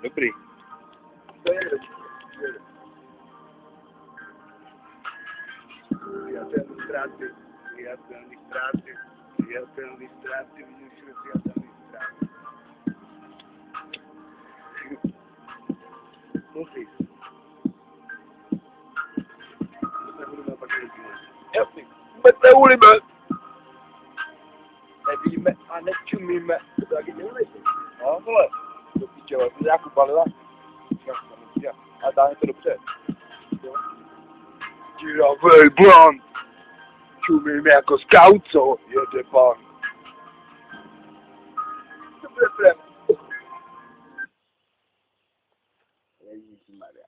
Dobrý. To je dobrý. Přijatelný ztráty, přijatelný ztráty, přijatelný ztráty, vidím všude přijatelný ztráty. Musíš. To se budeme pak rozdělat. Jasný. Vůbec neulíme. Nevíme a nečumíme. To taky neulejte. No, vole. To píče, ale to nějakou balila. A dáme to dobře. Díravej blan. Čumíme jako scout, co? Jede pan. To bude prem. Ježišmarja.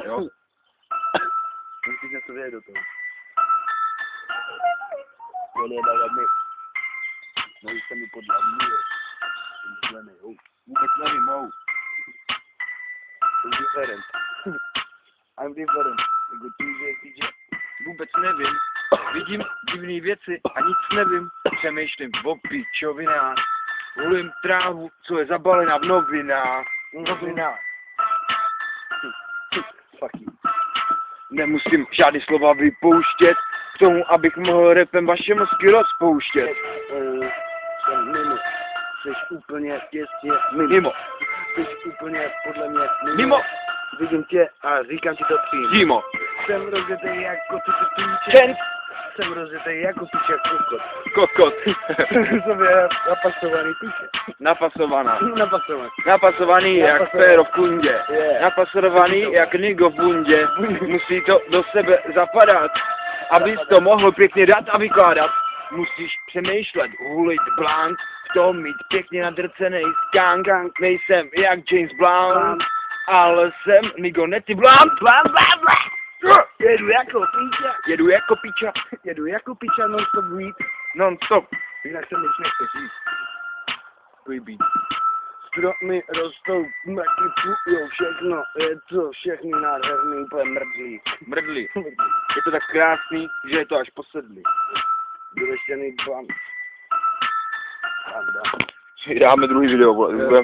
Jo. Musíš něco vědět do toho. Tohle je dalami. Můžu se mi podle mě. Vůbec nevím, mou. I'm different. I'm different. Jako TJ. Vůbec nevím. Vidím divné věci a nic nevím. Přemýšlím o pičovinách. Hulím trávu, co je zabalená v novinách. Fuck you. Nemusím žádný slova vypouštět k tomu, abych mohl rapem vaše mozky rozpouštět. Jsem mimo. Jsi úplně těsně Mimo. Jsi úplně podle mě Mimo. Vidím tě a říkám ti to přímo. Přímo. Jsem rozjetý jako Čent. Jsem rozjetý jako píček kokot. Kokot. Jsem je napasovaný píček. Napasovaná. Napasovaný. Napasovaný jak Napasovaný. péro v kundě. Yeah. Napasovaný jak nigo v bundě. Musí to do sebe zapadat. Abys to mohl pěkně dát a vykládat. Musíš přemýšlet, hulit blank, v tom mít pěkně nadrcenej skank. Nejsem jak James Blunt, ale jsem Nigo Netty Blunt. Jedu jako píča. Jedu jako piča. Jedu jako píča non-stop weed. Non-stop. Jinak se nic nechce říct. Baby. Stromy rostou, mraky půjou, všechno, je to všechny nádherný, úplně mrdlý. Mrdlí. Je to tak krásný, že je to až posedlý. Vyleštěný blam. Dáme druhý video, vole.